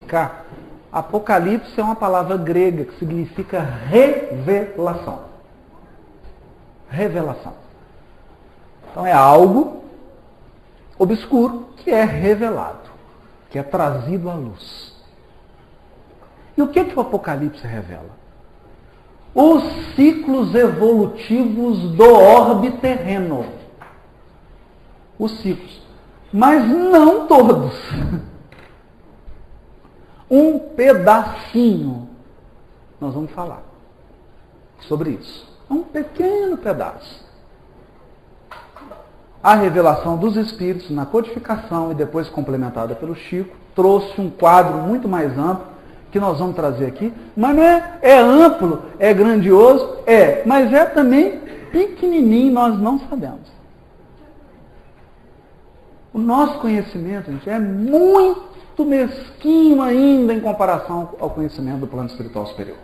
Cá, Apocalipse é uma palavra grega que significa revelação. Revelação. Então é algo obscuro que é revelado, que é trazido à luz. E o que o Apocalipse revela? Os ciclos evolutivos do orbe terreno. Os ciclos. Mas não todos. Um pedacinho. Nós vamos falar sobre isso. Um pequeno pedaço. A revelação dos Espíritos na codificação e depois complementada pelo Chico trouxe um quadro muito mais amplo que nós vamos trazer aqui, mas não é amplo, é grandioso, mas é também pequenininho, nós não sabemos. O nosso conhecimento, gente, é muito mesquinho ainda em comparação ao conhecimento do plano espiritual superior.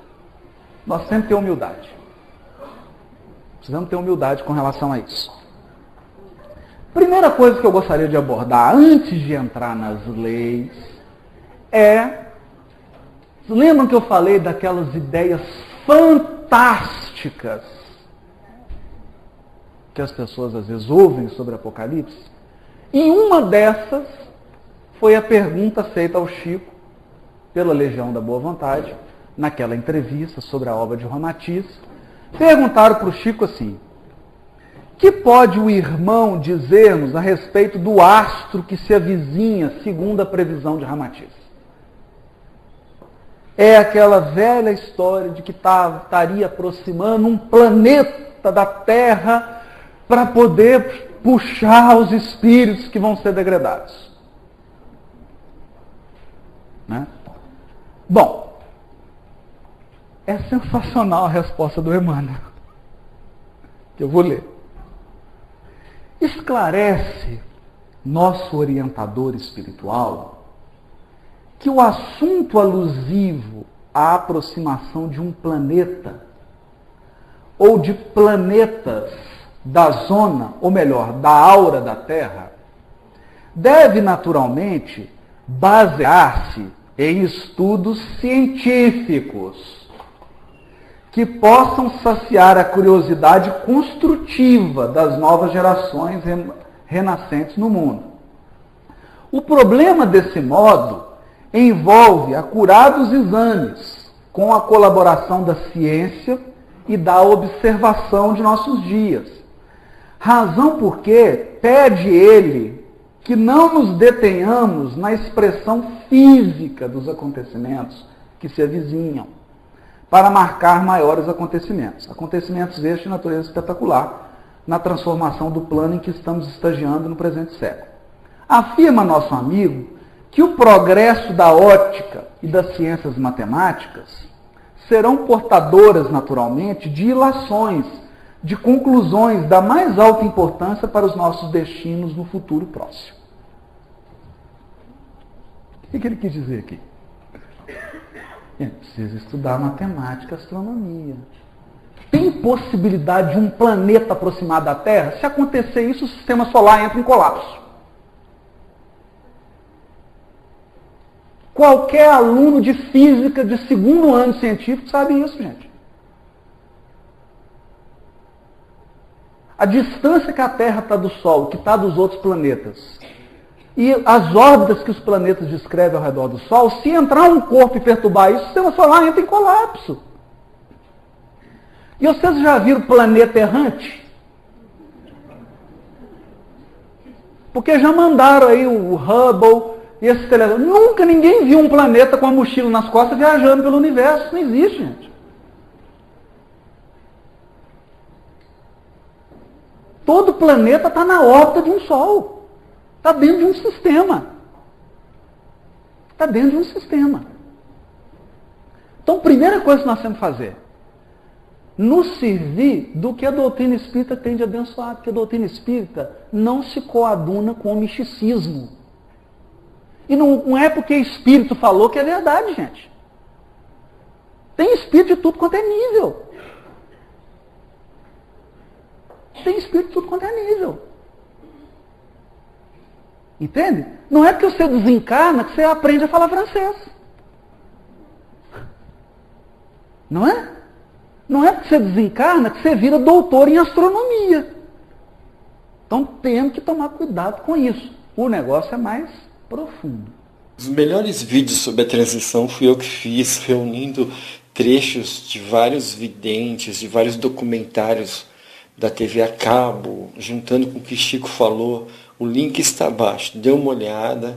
Nós sempre temos humildade. Precisamos ter humildade com relação a isso. Primeira coisa que eu gostaria de abordar antes de entrar nas leis lembram que eu falei daquelas ideias fantásticas que as pessoas às vezes ouvem sobre Apocalipse? E uma dessas foi a pergunta feita ao Chico pela Legião da Boa Vontade, naquela entrevista sobre a obra de Ramatiz. Perguntaram para o Chico assim: que pode o irmão dizer-nos a respeito do astro que se avizinha segundo a previsão de Ramatiz? É aquela velha história de que estaria aproximando um planeta da Terra para poder puxar os espíritos que vão ser degradados. Né? Bom, é sensacional a resposta do Emmanuel, que eu vou ler. Esclarece nosso orientador espiritual que o assunto alusivo à aproximação de um planeta ou de planetas da zona, ou melhor, da aura da Terra, deve naturalmente basear-se em estudos científicos que possam saciar a curiosidade construtiva das novas gerações renascentes no mundo. O problema desse modo envolve acurados exames com a colaboração da ciência e da observação de nossos dias. Razão porque pede ele que não nos detenhamos na expressão física dos acontecimentos que se avizinham, para marcar maiores acontecimentos. Acontecimentos estes de natureza espetacular, na transformação do plano em que estamos estagiando no presente século. Afirma nosso amigo que o progresso da ótica e das ciências matemáticas serão portadoras, naturalmente, de ilações, de conclusões da mais alta importância para os nossos destinos no futuro próximo. O que ele quis dizer aqui? Precisa estudar matemática e astronomia. Tem possibilidade de um planeta aproximar da Terra? Se acontecer isso, o sistema solar entra em colapso. Qualquer aluno de física de segundo ano científico sabe isso, gente. A distância que a Terra está do Sol, que está dos outros planetas, e as órbitas que os planetas descrevem ao redor do Sol, se entrar um corpo e perturbar isso, o sistema solar entra em colapso. E vocês já viram planeta errante? Porque já mandaram aí o Hubble e esse telescópio. Nunca ninguém viu um planeta com a mochila nas costas viajando pelo universo. Não existe, gente. Todo planeta está na órbita de um Sol. Está dentro de um sistema. Está dentro de um sistema. Então, primeira coisa que nós temos que fazer, nos servir do que a doutrina espírita tem de abençoado, porque a doutrina espírita não se coaduna com o misticismo. E não é porque espírito falou que é verdade, gente. Tem espírito de tudo quanto é nível. Tem espírito de tudo quanto é nível. Entende? Não é porque você desencarna que você aprende a falar francês. Não é? Não é porque você desencarna que você vira doutor em astronomia. Então temos que tomar cuidado com isso. O negócio é mais profundo. Os melhores vídeos sobre a transição fui eu que fiz, reunindo trechos de vários videntes, de vários documentários da TV a cabo, juntando com o que Chico falou. O link está abaixo, dê uma olhada.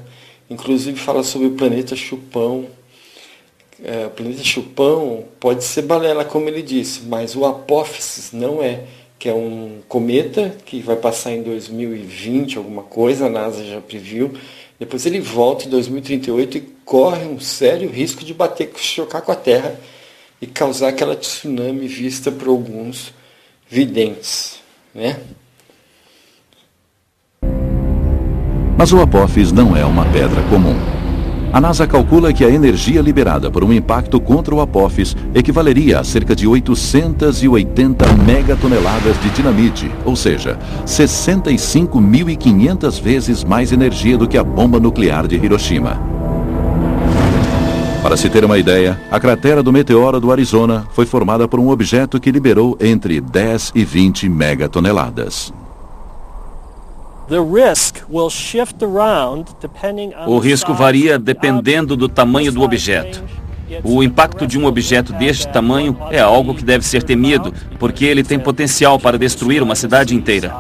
Inclusive fala sobre o planeta Chupão. O planeta Chupão pode ser balela, como ele disse, mas o Apófices não é, que é um cometa que vai passar em 2020, alguma coisa, a NASA já previu. Depois ele volta em 2038 e corre um sério risco de chocar com a Terra e causar aquela tsunami vista por alguns videntes, né? Mas o Apophis não é uma pedra comum. A NASA calcula que a energia liberada por um impacto contra o Apophis equivaleria a cerca de 880 megatoneladas de dinamite, ou seja, 65.500 vezes mais energia do que a bomba nuclear de Hiroshima. Para se ter uma ideia, a cratera do meteoro do Arizona foi formada por um objeto que liberou entre 10 e 20 megatoneladas. O risco varia dependendo do tamanho do objeto. O impacto de um objeto deste tamanho é algo que deve ser temido, porque ele tem potencial para destruir uma cidade inteira.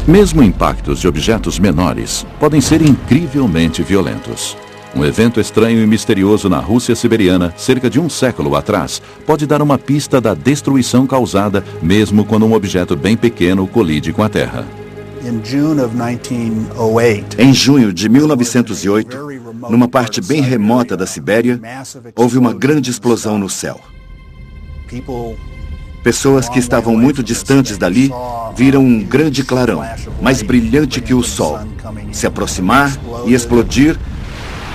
Mesmo impactos de objetos menores podem ser incrivelmente violentos. Um evento estranho e misterioso na Rússia siberiana, cerca de um século atrás, pode dar uma pista da destruição causada mesmo quando um objeto bem pequeno colide com a Terra. Em junho de 1908, numa parte bem remota da Sibéria, houve uma grande explosão no céu. Pessoas que estavam muito distantes dali viram um grande clarão, mais brilhante que o sol, se aproximar e explodir,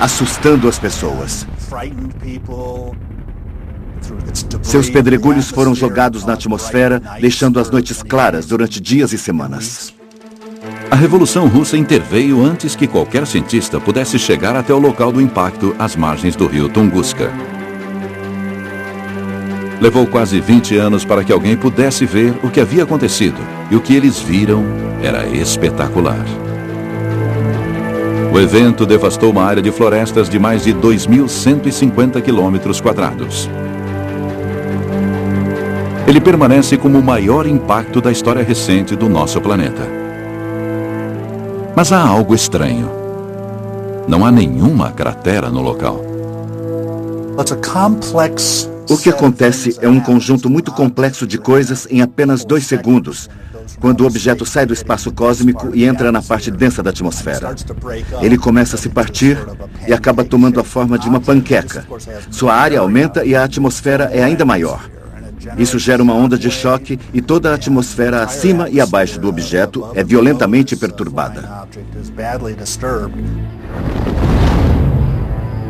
assustando as pessoas. Seus pedregulhos foram jogados na atmosfera, deixando as noites claras durante dias e semanas. A Revolução Russa interveio antes que qualquer cientista pudesse chegar até o local do impacto às margens do rio Tunguska. Levou quase 20 anos para que alguém pudesse ver o que havia acontecido, e o que eles viram era espetacular. O evento devastou uma área de florestas de mais de 2.150 quilômetros quadrados. Ele permanece como o maior impacto da história recente do nosso planeta. Mas há algo estranho. Não há nenhuma cratera no local. O que acontece é um conjunto muito complexo de coisas em apenas 2 segundos, quando o objeto sai do espaço cósmico e entra na parte densa da atmosfera. Ele começa a se partir e acaba tomando a forma de uma panqueca. Sua área aumenta e a atmosfera é ainda maior. Isso gera uma onda de choque e toda a atmosfera acima e abaixo do objeto é violentamente perturbada.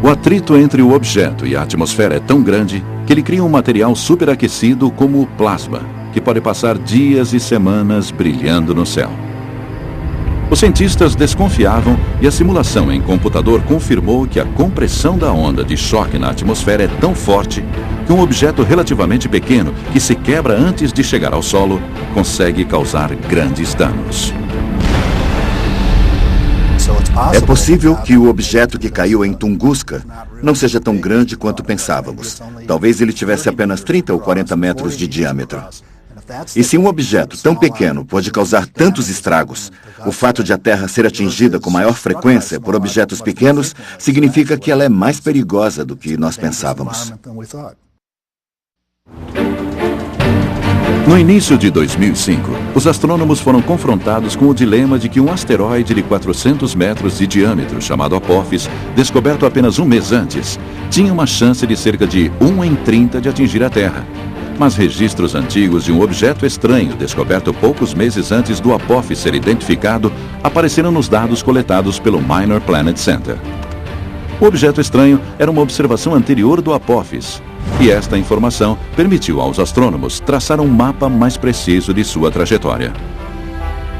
O atrito entre o objeto e a atmosfera é tão grande que ele cria um material superaquecido como o plasma, que pode passar dias e semanas brilhando no céu. Os cientistas desconfiavam e a simulação em computador confirmou que a compressão da onda de choque na atmosfera é tão forte que um objeto relativamente pequeno, que se quebra antes de chegar ao solo, consegue causar grandes danos. É possível que o objeto que caiu em Tunguska não seja tão grande quanto pensávamos. Talvez ele tivesse apenas 30 ou 40 metros de diâmetro. E se um objeto tão pequeno pode causar tantos estragos, o fato de a Terra ser atingida com maior frequência por objetos pequenos significa que ela é mais perigosa do que nós pensávamos. No início de 2005, os astrônomos foram confrontados com o dilema de que um asteroide de 400 metros de diâmetro, chamado Apophis, descoberto apenas um mês antes, tinha uma chance de cerca de 1 em 30 de atingir a Terra. Mas registros antigos de um objeto estranho, descoberto poucos meses antes do Apophis ser identificado, apareceram nos dados coletados pelo Minor Planet Center. O objeto estranho era uma observação anterior do Apophis, e esta informação permitiu aos astrônomos traçar um mapa mais preciso de sua trajetória.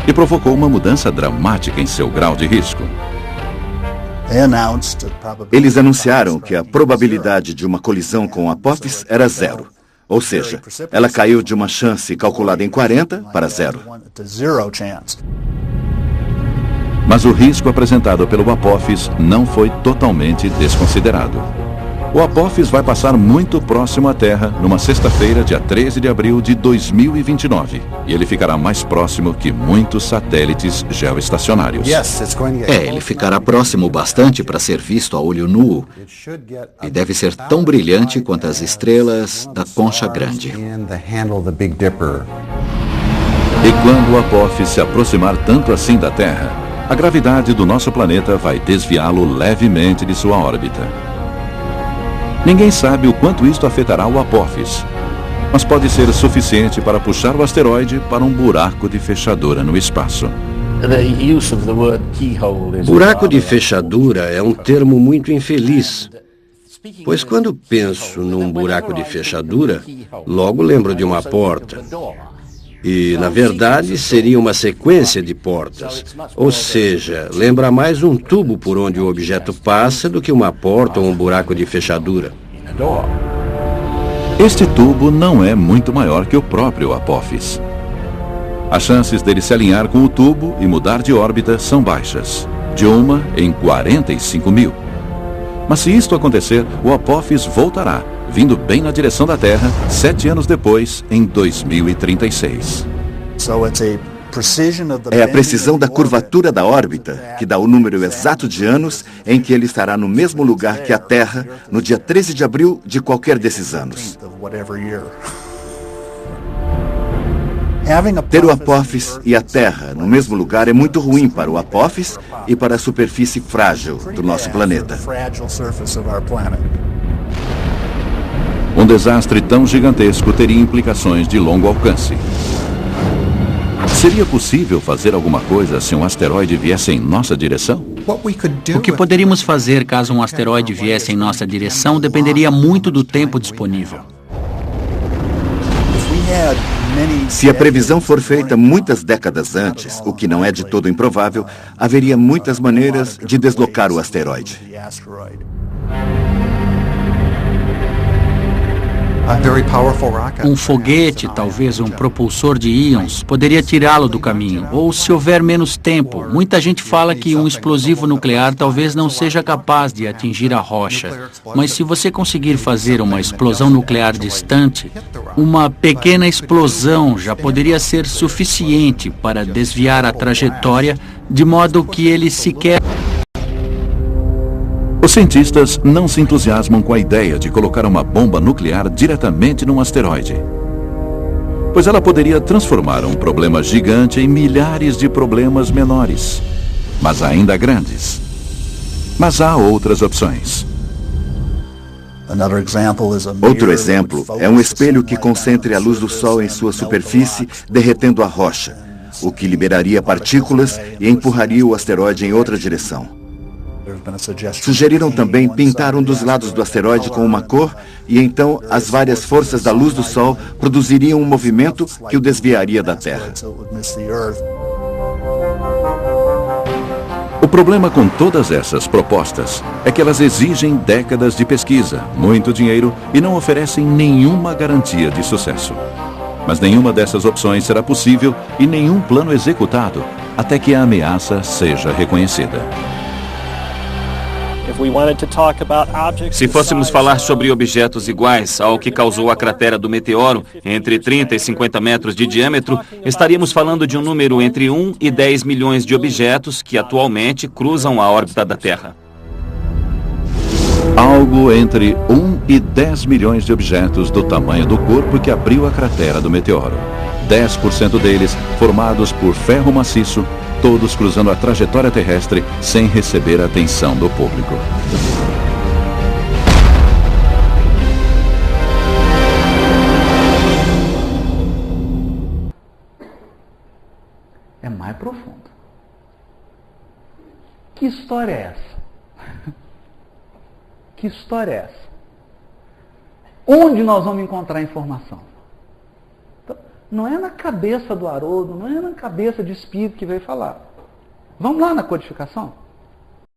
E provocou uma mudança dramática em seu grau de risco. Eles anunciaram que a probabilidade de uma colisão com Apophis era 0. Ou seja, ela caiu de uma chance calculada em 40 para 0. Mas o risco apresentado pelo Apophis não foi totalmente desconsiderado. O Apophis vai passar muito próximo à Terra numa sexta-feira, dia 13 de abril de 2029. E ele ficará mais próximo que muitos satélites geoestacionários. Ele ficará próximo bastante para ser visto a olho nu. E deve ser tão brilhante quanto as estrelas da Concha Grande. E quando o Apophis se aproximar tanto assim da Terra, a gravidade do nosso planeta vai desviá-lo levemente de sua órbita. Ninguém sabe o quanto isto afetará o Apophis, mas pode ser suficiente para puxar o asteroide para um buraco de fechadura no espaço. Buraco de fechadura é um termo muito infeliz, pois quando penso num buraco de fechadura, logo lembro de uma porta. E, na verdade, seria uma sequência de portas. Ou seja, lembra mais um tubo por onde o objeto passa do que uma porta ou um buraco de fechadura. Este tubo não é muito maior que o próprio Apophis. As chances dele se alinhar com o tubo e mudar de órbita são baixas, de 1 em 45 mil. Mas se isto acontecer, o Apophis voltará, vindo bem na direção da Terra, 7 anos depois, em 2036. É a precisão da curvatura da órbita que dá o número exato de anos em que ele estará no mesmo lugar que a Terra no dia 13 de abril de qualquer desses anos. Ter o Apophis e a Terra no mesmo lugar é muito ruim para o Apophis e para a superfície frágil do nosso planeta. Um desastre tão gigantesco teria implicações de longo alcance. Seria possível fazer alguma coisa se um asteroide viesse em nossa direção? O que poderíamos fazer caso um asteroide viesse em nossa direção dependeria muito do tempo disponível. Se a previsão for feita muitas décadas antes, o que não é de todo improvável, haveria muitas maneiras de deslocar o asteroide. Um foguete, talvez um propulsor de íons, poderia tirá-lo do caminho. Ou se houver menos tempo. Muita gente fala que um explosivo nuclear talvez não seja capaz de atingir a rocha. Mas se você conseguir fazer uma explosão nuclear distante, uma pequena explosão já poderia ser suficiente para desviar a trajetória de modo que ele sequer... Os cientistas não se entusiasmam com a ideia de colocar uma bomba nuclear diretamente num asteroide, pois ela poderia transformar um problema gigante em milhares de problemas menores, mas ainda grandes. Mas há outras opções. Outro exemplo é um espelho que concentre a luz do Sol em sua superfície, derretendo a rocha, o que liberaria partículas e empurraria o asteroide em outra direção. Sugeriram também pintar um dos lados do asteroide com uma cor e então as várias forças da luz do Sol produziriam um movimento que o desviaria da Terra. O problema com todas essas propostas é que elas exigem décadas de pesquisa, muito dinheiro e não oferecem nenhuma garantia de sucesso. Mas nenhuma dessas opções será possível e nenhum plano executado até que a ameaça seja reconhecida. Se fôssemos falar sobre objetos iguais ao que causou a cratera do meteoro, entre 30 e 50 metros de diâmetro, estaríamos falando de um número entre 1 e 10 milhões de objetos que atualmente cruzam a órbita da Terra. Algo entre 1 e 10 milhões de objetos do tamanho do corpo que abriu a cratera do meteoro. 10% deles formados por ferro maciço, todos cruzando a trajetória terrestre sem receber a atenção do público. É mais profundo. Que história é essa? Que história é essa? Onde nós vamos encontrar informação? Não é na cabeça do Haroldo, não é na cabeça de espírito que veio falar. Vamos lá na codificação?